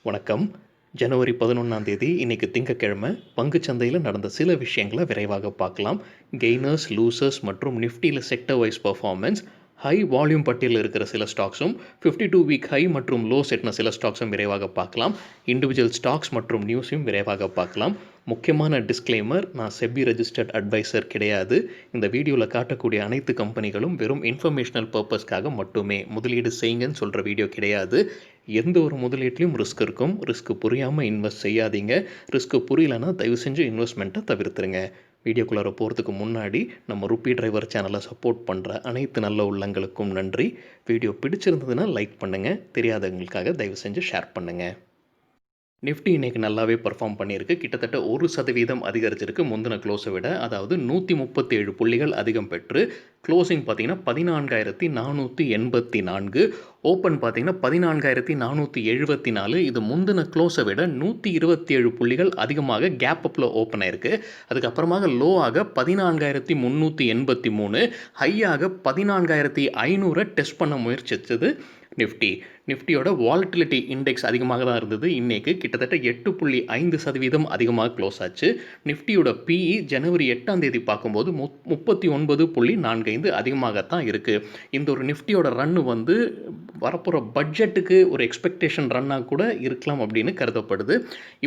வணக்கம். ஜனவரி 11ஆம் தேதி இன்னைக்கு திங்கட்கிழமை. பங்குச்சந்தையில நடந்த சில விஷயங்கள விரைவாக பார்க்கலாம். கெய்னர்ஸ், லூசர்ஸ் மற்றும் நிஃப்டில sector wise performance, high volume பட்டியலில் இருக்கிற சில ஸ்டாக்ஸும், 52 வீக் ஹை மற்றும் லோ செட்ன சில ஸ்டாக்ஸும் விரைவாக பார்க்கலாம். இண்டிவிஜுவல் ஸ்டாக்ஸ் மற்றும் நியூஸையும் விரைவாக பார்க்கலாம். முக்கியமான டிஸ்க்ளைமர், நான் செபி ரெஜிஸ்டர்ட் அட்வைசர் கிடையாது. இந்த வீடியோவில் காட்டக்கூடிய அனைத்து கம்பெனிகளும் வெறும் இன்ஃபர்மேஷனல் பர்பஸ்க்காக மட்டுமே. முதலீடு செய்யுங்கன்னு சொல்கிற வீடியோ கிடையாது. எந்த ஒரு முதலீட்லையும் ரிஸ்க் இருக்கும். ரிஸ்க் புரியாமல் இன்வெஸ்ட் செய்யாதீங்க. ரிஸ்க் புரியலன்னா தயவு செஞ்சு இன்வெஸ்ட்மெண்ட்டை தவிர்த்துருங்க. வீடியோக்குள்ளார போகிறதுக்கு முன்னாடி நம்ம ருப்பி டிரைவர் சேனலை சப்போர்ட் பண்ணுற அனைத்து நல்ல உள்ளங்களுக்கும் நன்றி. வீடியோ பிடிச்சிருந்ததுன்னா லைக் பண்ணுங்கள். தெரியாதவங்களுக்காக தயவு செஞ்சு ஷேர் பண்ணுங்கள். நிஃப்டி இன்றைக்கி நல்லாவே பர்ஃபார்ம் பண்ணியிருக்கு. கிட்டத்தட்ட 1% அதிகரிச்சிருக்கு முந்தின க்ளோஸை விட. அதாவது 137 புள்ளிகள் அதிகம் பெற்று க்ளோசிங் பார்த்தீங்கன்னா 14,484, ஓப்பன் பார்த்தீங்கன்னா 14,474. இது முந்தின க்ளோஸை விட 127 புள்ளிகள் அதிகமாக கேப் அப்பில் ஓப்பன் ஆயிருக்கு. அதுக்கப்புறமாக லோ ஆக 14,383, ஹையாக 14,500 டெஸ்ட் பண்ண முயற்சித்தது நிஃப்டியோட வாலட்டிலிட்டி இண்டெக்ஸ் அதிகமாக தான் இருந்தது. இன்றைக்கு கிட்டத்தட்ட 8.5% அதிகமாக க்ளோஸ் ஆச்சு. நிஃப்டியோட பிஇ ஜனவரி 8ஆம் தேதி பார்க்கும்போது 39.45 அதிகமாகத்தான் இருக்குது. இந்த ஒரு நிஃப்டியோட ரன்னு வந்து வரப்போகிற பட்ஜெட்டுக்கு ஒரு எக்ஸ்பெக்டேஷன் ரன்னாக கூட இருக்கலாம் அப்படின்னு கருதப்படுது.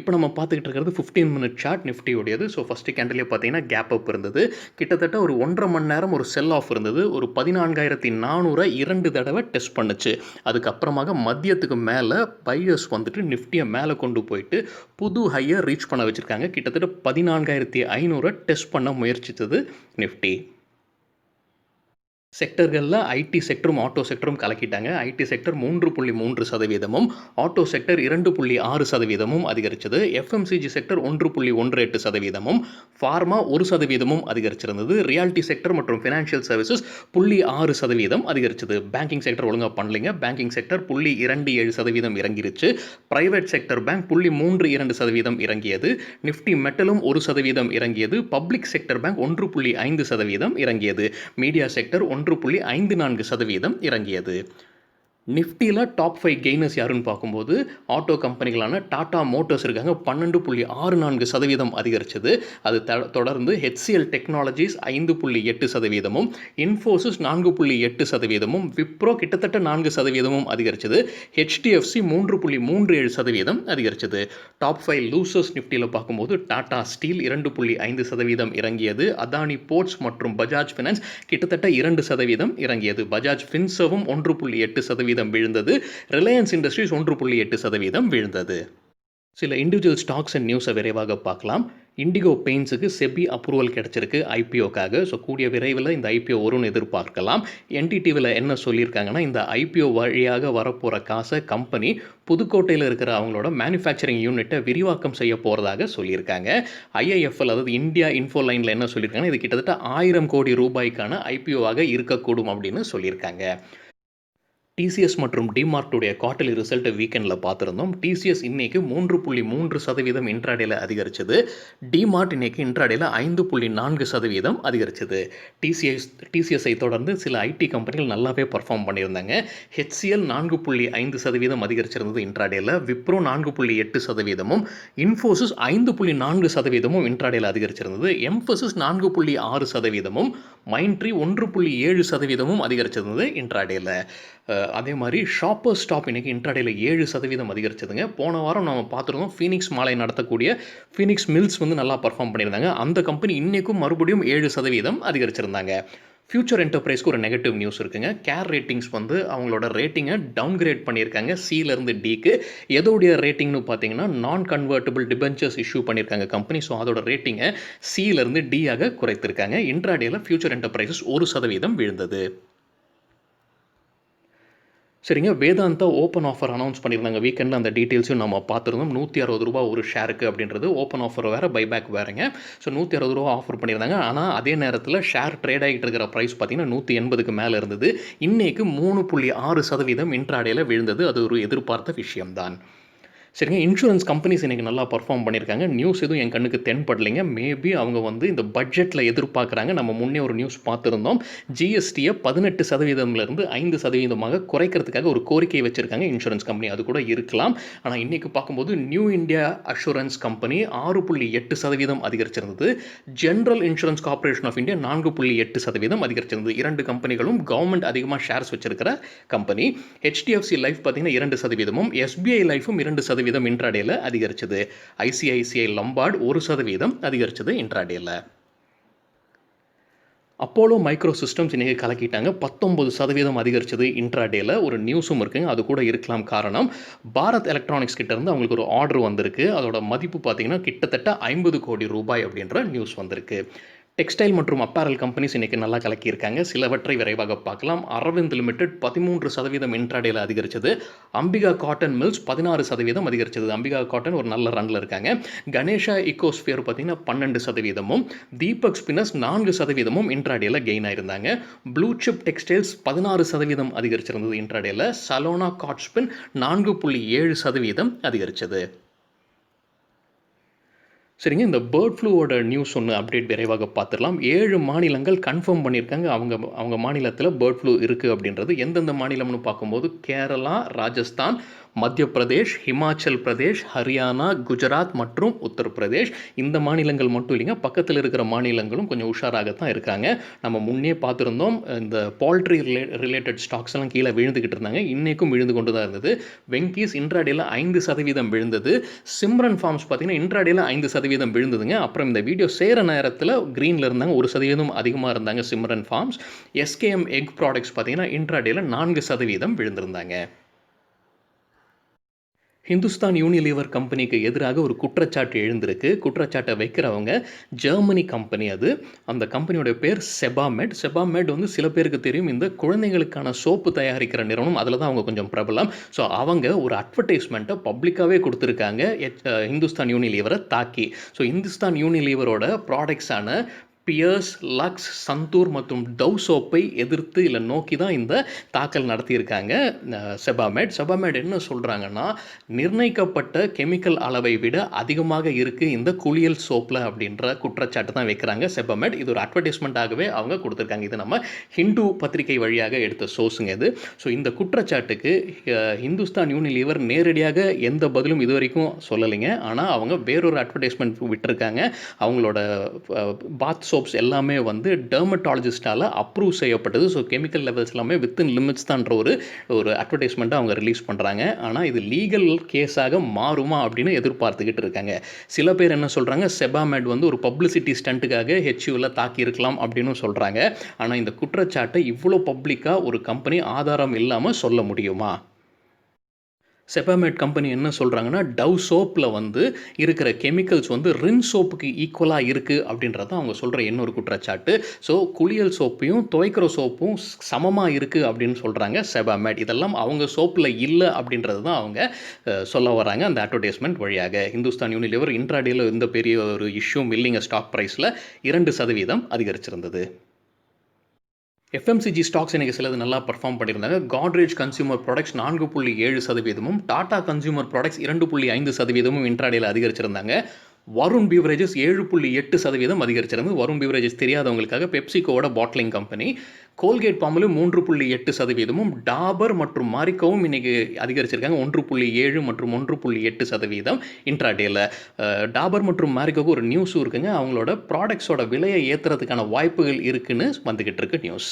இப்போ நம்ம பார்த்துக்கிட்டு இருக்கிறது 15 மினிட் சார்ட் நிஃப்டியோடையது. ஸோ ஃபஸ்ட்டு கேண்டிலே பார்த்தீங்கன்னா கேப் அப் இருந்தது. கிட்டத்தட்ட ஒரு 1.5 மணி நேரம் ஒரு செல் ஆஃப் இருந்தது. ஒரு 14,400 2 தடவை டெஸ்ட் பண்ணுச்சு. அதுக்கப்புறமாக மதியத்துக்கு மேலே பையர்ஸ் வந்துட்டு நிஃப்டியை மேலே கொண்டு போயிட்டு புது ஹையை ரீச் பண்ண வச்சுருக்காங்க. கிட்டத்தட்ட 14,500 டெஸ்ட் பண்ண முயற்சித்தது நிஃப்டி. செக்டர்களில் ஐடி செக்டரும் ஆட்டோ செக்டரும் கலக்கிட்டாங்க. ஐடி செக்டர் 3.3%, ஆட்டோ செக்டர் 2.6% அதிகரித்தது. எஃப்எம்சிஜி செக்டர் 1.18%, ஃபார்மா 1% அதிகரிச்சிருந்தது. ரியாலிட்டி செக்டர் மற்றும் ஃபினான்ஷியல் சர்வீசஸ் 0.6% அதிகரிச்சது. பேங்கிங் செக்டர் ஒழுங்காக பண்ணலைங்க. பேங்கிங் செக்டர் 0.27% இறங்கிருச்சு. பிரைவேட் செக்டர் பேங்க் 0.32% இறங்கியது. நிஃப்டி மெட்டலும் 1% இறங்கியது. பப்ளிக் செக்டர் பேங்க் 1.5% இறங்கியது. மீடியா செக்டர் 1.54% இறங்கியது. நிஃப்டியில் டாப் 5 கெய்னர்ஸ் யாருன்னு பார்க்கும்போது ஆட்டோ கம்பெனிகளான டாடா மோட்டர்ஸ் இருக்காங்க. 12.64% அதிகரிச்சது. அது தொடர்ந்து HCL டெக்னாலஜிஸ் 5.8%, இன்ஃபோசிஸ் 4.8%, விப்ரோ கிட்டத்தட்ட 4% அதிகரிச்சது. HDFC 3.37% அதிகரிச்சது. டாப் 5 லூசர்ஸ் நிஃப்டியில் பார்க்கும்போது டாடா ஸ்டீல் 2.5% இறங்கியது. அதானி போர்ட்ஸ் மற்றும் பஜாஜ் ஃபினான்ஸ் கிட்டத்தட்ட 2% இறங்கியது. பஜாஜ் ஃபின்சர்வும் 1.8% விழுந்தது. ரிலையன்ஸ் இண்டஸ்ட்ரீஸ் 1.8% விழுந்தது. சில இண்டிவிஜுவல் ஸ்டாக்ஸ் அண்ட் நியூஸை விரைவாக பார்க்கலாம். இண்டிகோ பெயிண்ட்ஸுக்கு செபி அப்ரூவல் கிடச்சிருக்கு ஐபிஓக்காக. ஸோ கூடிய விரைவில் இந்த ஐபிஓ வரும்னு எதிர்பார்க்கலாம். என்டிடிவியில் என்ன சொல்லியிருக்காங்கன்னா, இந்த ஐபிஓ வழியாக வரப்போகிற காசை கம்பெனி புதுக்கோட்டையில் இருக்கிற அவங்களோட மேனுஃபேக்சரிங் யூனிட்டை விரிவாக்கம் செய்ய போகிறதாக சொல்லியிருக்காங்க. ஐஐஎஃப்எல், அதாவது இந்தியா இன்ஃபோலைனில் என்ன சொல்லியிருக்காங்கன்னா, இது கிட்டத்தட்ட 1000 கோடி ரூபாய்க்கான ஐபிஓவாக இருக்கக்கூடும் அப்படின்னு சொல்லியிருக்காங்க. டிசிஎஸ் மற்றும் டிமார்ட்டுடைய குவார்ட்டர்லி ரிசல்ட்டை வீக்கெண்டில் பார்த்துருந்தோம். டிசிஎஸ் இன்னைக்கு 3.3% இன்ட்ராடேல அதிகரிச்சது. டிமார்ட் இன்னைக்கு இன்ட்ராடேல 5.4% அதிகரிச்சது. டிசிஎஸ்ஐ தொடர்ந்து சில ஐடி கம்பெனிகள் நல்லாவே பர்ஃபார்ம் பண்ணியிருந்தாங்க. HCL 4.5% அதிகரிச்சிருந்தது இன்ட்ராடேல. விப்ரோ 4.8%, இன்ஃபோசிஸ் 5.4% இன்ட்ராடேல அதிகரிச்சிருந்தது. எம்ஃபசிஸ் 4.6%, மைண்ட்ரி 1.7% அதிகரிச்சிருந்தது இன்ட்ராடேல. அதே மாதிரி ஷாப்பர் ஸ்டாப் இன்றைக்கி இன்ட்ராடேல 7% அதிகரிச்சதுங்க. போன வாரம் நம்ம பார்த்துருந்தோம் ஃபீனிக்ஸ் மாலை நடத்தக்கூடிய ஃபீனிக்ஸ் மில்ஸ் வந்து நல்லா பர்ஃபார்ம் பண்ணியிருந்தாங்க. அந்த கம்பெனி இன்றைக்கும் மறுபடியும் 7% அதிகரிச்சிருந்தாங்க. ஃபியூச்சர் என்டர்பிரைஸ்க்கு ஒரு நெகட்டிவ் நியூஸ் இருக்குங்க. கேர் ரேட்டிங்ஸ் வந்து அவங்களோட ரேட்டிங்கை டவுன்கிரேட் பண்ணியிருக்காங்க சிலேருந்து டிக்கு. எதோடைய ரேட்டிங்னு பார்த்தீங்கன்னா, நான் கன்வெர்ட்டபிள் டிபென்ச்சர்ஸ் இஷ்யூ பண்ணியிருக்காங்க கம்பெனி. ஸோ அதோட ரேட்டிங்கை சிலேருந்து டியாக குறைத்திருக்காங்க. இன்ட்ராடேல ஃபியூச்சர் என்டர்பிரைசஸ் 1% விழுந்தது. சரிங்க, வேதாந்தா ஓப்பன் ஆஃபர் அனௌன்ஸ் பண்ணியிருந்தாங்க வீக்கெண்டில். அந்த டீட்டெயில்ஸும் நம்ம பார்த்துருந்தோம். ₹160 ஒரு ஷேருக்கு அப்படின்றது ஓப்பன் ஆஃபர் வேறு, பைபேக் வேறுங்க. ஸோ ₹160 ஆஃபர் பண்ணியிருந்தாங்க. ஆனால் அதே நேரத்தில் ஷேர் ட்ரேட் ஆகிட்டு இருக்கிற ப்ரைஸ் பார்த்தீங்கன்னா 180க்கு மேலே இருந்தது. இன்றைக்கு 3.6% இன்ட்ராடேல விழுந்தது. அது ஒரு எதிர்பார்த்த விஷயம்தான். சரிங்க. இன்சூரன்ஸ் கம்பெனிஸ் இன்னைக்கு நல்லா பெர்ஃபார்ம் பண்ணியிருக்காங்க. நியூஸ் எதுவும் என் கண்ணுக்கு தென்படலைங்க. மேபி அவங்க வந்து இந்த பட்ஜெட்ல எதிர்பார்க்குறாங்க. நம்ம முன்னே ஒரு நியூஸ் பார்த்திருந்தோம். ஜிஎஸ்டிய 18% 5% குறைக்கிறதுக்காக ஒரு கோரிக்கை வச்சிருக்காங்க இன்சூரன்ஸ் கம்பெனி. அது கூட இருக்கலாம். ஆனா இன்னைக்கு பார்க்கும்போது நியூ இந்தியா அஷூரன்ஸ் கம்பெனி 6.8% அதிகரிச்சிருந்தது. General insurance corporation of India 4.8% அதிகரிச்சிருந்தது. 2 கம்பெனிகளும் கவர்மெண்ட் அதிகமா ஷேர்ஸ் வச்சிருக்கிற கம்பெனி. HDFC லைஃப் பார்த்தீங்கன்னா 2%, SBI லைஃபும் 2% இன்ட்ராடேல அதிகரிச்சது. ICICI லம்பார்ட் 1% அதிகரிச்சது இன்ட்ராடேல. அப்போலோ மைக்ரோ சிஸ்டம்ஸ் இன்னைக்கு கலக்கிட்டாங்க. 19% அதிகரிச்சது இன்ட்ராடேல. ஒரு நியூஸும் இருக்குங்க. அது கூட இருக்கலாம் காரணம். பாரத் எலக்ட்ரானிக்ஸ் கிட்ட இருந்து அவங்களுக்கு ஒரு ஆர்டர் வந்திருக்கு. அதோட மதிப்பு பார்த்தீங்கன்னா கிட்டத்தட்ட 50 கோடி ரூபாய் அப்படின்ற நியூஸ் வந்திருக்கு. டெக்ஸ்டைல் மற்றும் அப்பேரல் கம்பெனிஸ் இன்னைக்கு நல்லா கலக்கியிருக்காங்க. சிலவற்றை விரைவாக பார்க்கலாம். அரவிந்த் லிமிடெட் 13% இன்ட்ராடேல அதிகரிச்சது. அம்பிகா காட்டன் மில்ஸ் 16% அதிகரிச்சது. அம்பிகா காட்டன் ஒரு நல்ல ரன்ல இருக்காங்க. கணேஷா இக்கோஸ்பியர் பார்த்தீங்கன்னா 12%, தீபக் ஸ்பின்னர்ஸ் 4% இன்ட்ராடேல கெயின் ஆயிருந்தாங்க. ப்ளூ சிப் டெக்ஸ்டைல்ஸ் 16% அதிகரிச்சிருந்தது இன்ட்ராடேல. சலோனா காட்ஸ்பின் 4.7% அதிகரிச்சது. சரிங்க. இந்த பேர்ட் ஃப்ளூவோட நியூஸ் ஒன்று அப்டேட் விரைவாக பார்த்துடலாம். 7 மாநிலங்கள் கன்ஃபார்ம் பண்ணியிருக்காங்க. அவங்க மாநிலத்தில் பேர்ட் ஃப்ளூ இருக்குது அப்படின்றது. எந்தெந்த மாநிலம்னு பார்க்கும்போது கேரளா, ராஜஸ்தான், மத்திய பிரதேஷ், ஹிமாச்சல் பிரதேஷ், ஹரியானா, குஜராத் மற்றும் உத்தரப்பிரதேஷ். இந்த மாநிலங்கள் மட்டும் இல்லைங்க, பக்கத்தில் இருக்கிற மாநிலங்களும் கொஞ்சம் உஷாராகத்தான் இருக்காங்க. நம்ம முன்னே பார்த்துருந்தோம், இந்த பால்ட்ரி ரிலேட்டட் ஸ்டாக்ஸ் எல்லாம் கீழே விழுந்துக்கிட்டு இருந்தாங்க. இன்றைக்கும் விழுந்து கொண்டு தான் இருந்தது. வெங்கீஸ் இன்ட்ராடேல 5% விழுந்தது. சிம்ரன் ஃபார்ம்ஸ் பார்த்தீங்கன்னா இன்ட்ராடேல 5% விழுந்ததுங்க. அப்புறம் இந்த வீடியோ சேர நேரத்தில் க்ரீனில் இருந்தாங்க. 1% அதிகமாக இருந்தாங்க Simran farms. SKM egg products பார்த்தீங்கன்னா இன்ட்ராடேல 4% விழுந்திருந்தாங்க. ஹிந்துஸ்தான் யூனிலீவர் கம்பெனிக்கு எதிராக ஒரு குற்றச்சாட்டு எழுந்திருக்கு. குற்றச்சாட்டை வைக்கிறவங்க ஜெர்மனி கம்பெனி அது. அந்த கம்பெனியோட பேர் செபாமெட். செபாமெட் வந்து சில பேருக்கு தெரியும், இந்த குழந்தைகளுக்கான சோப்பு தயாரிக்கிற நிறுவனம். அதில் தான் அவங்க கொஞ்சம் பிரபலம். ஸோ அவங்க ஒரு அட்வர்டைஸ்மெண்ட்டை பப்ளிக்காகவே கொடுத்துருக்காங்க ஹிந்துஸ்தான் யூனிலீவரை தாக்கி. ஸோ ஹிந்துஸ்தான் யூனிலீவரோட ப்ராடக்ட்ஸான பியர்ஸ், லக்ஸ், சந்தூர் மற்றும் டவ் சோப்பை எதிர்த்து இல்லை நோக்கி தான் இந்த தாக்கல் நடத்தியிருக்காங்க செபாமெட் என்ன சொல்கிறாங்கன்னா, நிர்ணயிக்கப்பட்ட கெமிக்கல் அளவை விட அதிகமாக இருக்குது இந்த குளியல் சோப்பில் அப்படின்ற குற்றச்சாட்டு தான் வைக்கிறாங்க செபாமெட். இது ஒரு அட்வர்டைஸ்மெண்ட்டாகவே அவங்க கொடுத்துருக்காங்க. இது நம்ம ஹிந்து பத்திரிகை வழியாக எடுத்த சோர்ஸுங்க இது. ஸோ இந்த குற்றச்சாட்டுக்கு ஹிந்துஸ்தான் யூனிலீவர் நேரடியாக எந்த பதிலும் இது வரைக்கும் சொல்லலைங்க. ஆனால் அவங்க வேறொரு அட்வர்டைஸ்மெண்ட் விட்டுருக்காங்க. அவங்களோட பாத் சோப்ஸ் எல்லாமே வந்து டெர்மட்டாலஜிஸ்டால் அப்ரூவ் செய்யப்பட்டது. ஸோ கெமிக்கல் லெவல்ஸ் எல்லாமே வித்தின் லிமிட்ஸ் தான்ற ஒரு அட்வர்டைஸ்மெண்ட்டை அவங்க ரிலீஸ் பண்ணுறாங்க. ஆனால் இது லீகல் கேஸாக மாறுமா அப்படின்னு எதிர்பார்த்துக்கிட்டு இருக்காங்க. சில பேர் என்ன சொல்கிறாங்க, செபாமெட் வந்து ஒரு பப்ளிசிட்டி ஸ்டண்ட்டுக்காக HUவில் தாக்கியிருக்கலாம் அப்படின்னு சொல்கிறாங்க. ஆனால் இந்த குற்றச்சாட்டை இவ்வளோ பப்ளிக்காக ஒரு கம்பெனி ஆதாரம் இல்லாமல் சொல்ல முடியுமா? செபாமெட் கம்பெனி என்ன சொல்கிறாங்கன்னா, டவ் சோப்பில் வந்து இருக்கிற கெமிக்கல்ஸ் வந்து ரின் சோப்புக்கு ஈக்குவலாக இருக்குது அப்படின்றது அவங்க சொல்கிற இன்னொரு குற்றச்சாட்டு. ஸோ குளியல் சோப்பையும் துவைக்கிற சோப்பும் சமமாக இருக்குது அப்படின்னு சொல்கிறாங்க செபாமெட். இதெல்லாம் அவங்க சோப்பில் இல்லை அப்படின்றது தான் அவங்க சொல்ல வராங்க அந்த அட்வர்டைஸ்மெண்ட் வழியாக. ஹிந்துஸ்தான் யூனிலிவர் இன்ட்ராடேல எந்த பெரிய ஒரு இஷ்யூம் இல்லைங்க. ஸ்டாக் ப்ரைஸில் 2% அதிகரிச்சிருந்தது. FMCG ஸ்டாக்ஸ் இன்னைக்கு சிலது நல்லா பர்ஃபார்ம் பண்ணியிருந்தாங்க. Godrej consumer products 4.7%, Tata consumer products 2.5% இன்ட்ராடேல அதிகரிச்சிருந்தாங்க. வருண் பீவரேஜஸ் 7.8% அதிகரிச்சிருந்தது. வருண் பீவரேஜஸ் தெரியாதவங்களுக்காக பெப்சிகோவோட பாட்லிங் கம்பெனி. கோல்கேட் பாம்பலும் 3.8%, டாபர் மற்றும் மாரிக்கோவும் இன்னைக்கு அதிகரிச்சிருக்காங்க. 1.7 மற்றும் 1.8% இன்ட்ராடேல. டாபர் மற்றும் மாரிக்கோவுக்கு ஒரு நியூஸும் இருக்குங்க. அவங்களோட ப்ராடக்ட்ஸோட விலையை ஏற்றுறதுக்கான வாய்ப்புகள் இருக்குன்னு வந்துக்கிட்டு இருக்கு news.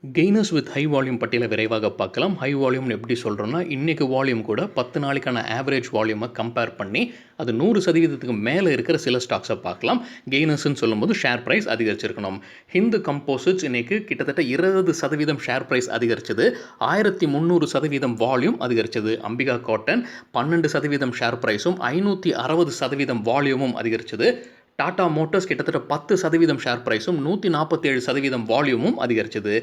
Gainers with high volume பட்டியலை விரைவாக பார்க்கலாம். ஹை வால்யூம்னு எப்படி சொல்கிறோன்னா, இன்றைக்கு வால்யூம் கூட 10 நாளைக்கான ஆவரேஜ் வால்யூமை கம்பேர் பண்ணி அது 100% மேலே இருக்கிற சில ஸ்டாக்ஸை பார்க்கலாம். கெய்னர்ஸ்ன்னு சொல்லும்போது ஷேர் ப்ரைஸ் அதிகரிச்சிருக்கணும். ஹிந்து கம்போசிட்ஸ் இன்றைக்கு கிட்டத்தட்ட 20% ஷேர் ப்ரைஸ் அதிகரிச்சது. 1300% வால்யூம் அதிகரிச்சது. அம்பிகா காட்டன் 12% ஷேர் ப்ரைஸும் 560% வால்யூமும் அதிகரிச்சது. டாடா மோட்டார்ஸ் கிட்டத்தட்ட 10% ஷேர் பிரைஸும் 147% வால்யூமும் அதிகரிச்சது.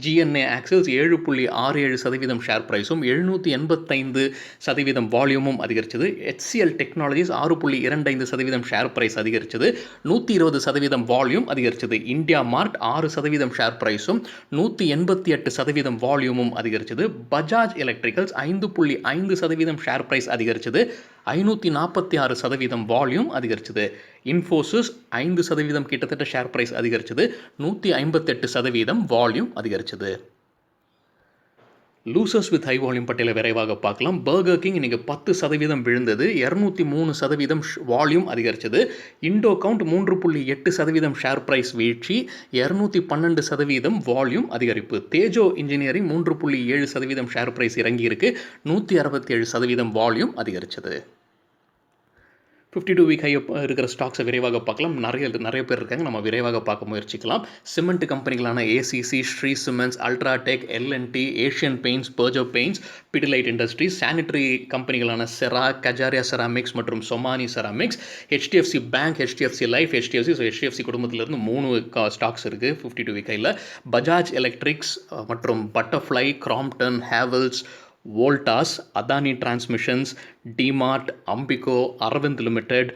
ஜிஎன்ஏ ஆக்சில்ஸ் 7.67% ஷேர் பிரைஸும் 785% வால்யூமும் அதிகரிச்சது. HCL டெக்னாலஜிஸ் 6.25% ஷேர் பிரைஸ் அதிகரிச்சது. 120% வால்யூம் அதிகரிச்சது. இந்தியா மார்ட் 6% ஷேர் பிரைஸும் 188% வால்யூமும் அதிகரிச்சது. பஜாஜ் எலக்ட்ரிக்கல்ஸ் 5.5% ஷேர் பிரைஸ் அதிகரிச்சது. 546% வால்யூம் அதிகரிச்சது. இன்ஃபோசிஸ் 5% கிட்டத்தட்ட ஷேர் பிரைஸ் அதிகரிச்சது. 158% வால்யூம் அதிகரிச்சது. லூசர்ஸ் வித் ஹை வால்யூம் பட்டியலை விரைவாக பார்க்கலாம். பர்கர் கிங் இன்னைக்கு 10% விழுந்தது. 203% வால்யூம் அதிகரிச்சது. இண்டோ கவுண்ட் 3.8% ஷேர் பிரைஸ் வீழ்ச்சி. 212% வால்யூம் அதிகரிப்பு. தேஜோ இன்ஜினியரிங் 3.7% ஷேர் பிரைஸ் இறங்கி இருக்கு. 167% வால்யூம் அதிகரிச்சது. 52 வீக் ஹை இருக்கிற ஸ்டாக்ஸை விரைவாக பார்க்கலாம். நிறைய பேர் இருக்காங்க, நம்ம விரைவாக பார்க்க முயற்சிக்கலாம். சிமெண்ட் கம்பெனிகளான ACC, Shree cements, UltraTech, L and T, Asian paints, Berger paints, Pidilite industries, sanitary கம்பெனிகளான செரா, கஜாரியா செராமிக்ஸ் மற்றும் Somany ceramics, HDFC bank, HDFC life, HDFC குடும்பத்திலிருந்து 3 ஸ்டாக்ஸ் இருக்குது 52 வீக் ஹையில். பஜாஜ் எலக்ட்ரிக்ஸ் மற்றும் Butterfly, Crompton, Havells, Voltas, Adani transmissions, DMart, Ambika, Arvind limited,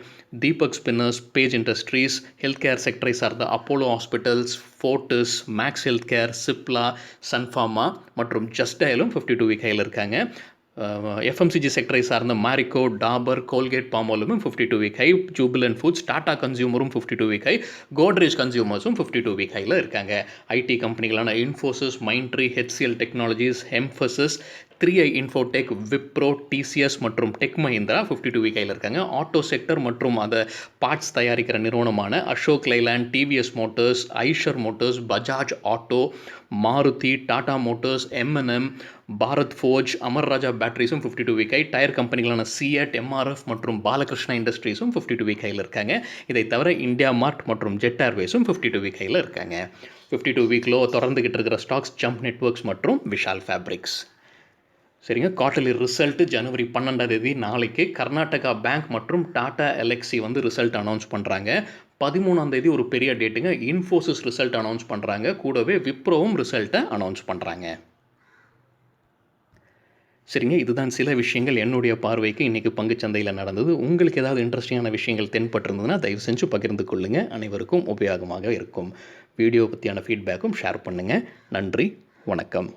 Deepak spinners, Page industries, health care செக்டரை சார்ந்த Apollo hospitals, Fortis, Max health care, Cipla, Sun Pharma மற்றும் just டயலும் 52 week ஹையில் இருக்காங்க. FMCG செக்டரை சார்ந்த மாரிக்கோ, டாபர், கோல்கேட், பாமாலுமே 52 week high. Jubilant foods, Tata கன்சியூமரும் 52 வீக் ஹை. கோட்ரேஜ் கன்சியூமர்ஸும் 52 வீக் ஹையில் இருக்காங்க. ஐடி கம்பெனிகளான Infosys, Mindtree, HCL technologies, Mphasis, 3i Infotech, Wipro, TCS மற்றும் டெக் மஹிந்திரா 52 வீக் ஹையில் இருக்காங்க. ஆட்டோ செக்டர் மற்றும் அதை பார்ட்ஸ் தயாரிக்கிற நிறுவனமான Ashok Leyland, TVS motors, Eicher motors, Bajaj auto, Maruti, Tata motors, எம்என்எம், பாரத் ஃபோர்ஜ், அமர் ராஜா பேட்டரிஸும் 52 week high. Tyre கம்பெனிகளான CEAT, MRF மற்றும் பாலகிருஷ்ணா இண்டஸ்ட்ரீஸும் 52 வீக் ஹையில் இருக்காங்க. இதை தவிர இந்தியா மார்ட் மற்றும் ஜெட் ஏர்வேஸும் 52 வீக் ஹையில் இருக்காங்க. 52 வீக் லோ தொடர்ந்துகிட்டு இருக்கிற ஸ்டாக்ஸ் ஜம்ப் நெட்வொர்க்ஸ் மற்றும் விஷால் ஃபேப்ரிக்ஸ். சரிங்க, குவார்ட்டர்லி ரிசல்ட்டு ஜனவரி 12 நாளைக்கு கர்நாடகா பேங்க் மற்றும் டாடா எல்எக்ஸி ரிசல்ட் அனௌன்ஸ் பண்ணுறாங்க. 13 ஒரு பெரிய டேட்டுங்க. இன்ஃபோசிஸ் ரிசல்ட் அனௌன்ஸ் பண்ணுறாங்க. கூடவே விப்ரோவும் ரிசல்ட்டை அனௌன்ஸ் பண்ணுறாங்க. சரிங்க, இதுதான் சில விஷயங்கள் என்னுடைய பார்வைக்கு இன்றைக்கி பங்குச்சந்தையில் நடந்தது. உங்களுக்கு ஏதாவது இன்ட்ரெஸ்டிங்கான விஷயங்கள் தென்பட்டிருந்ததுன்னா தயவு செஞ்சு பகிர்ந்து கொள்ளுங்கள். அனைவருக்கும் உபயோகமாக இருக்கும். வீடியோ பற்றியான ஃபீட்பேக்கும் ஷேர் பண்ணுங்கள். நன்றி, வணக்கம்.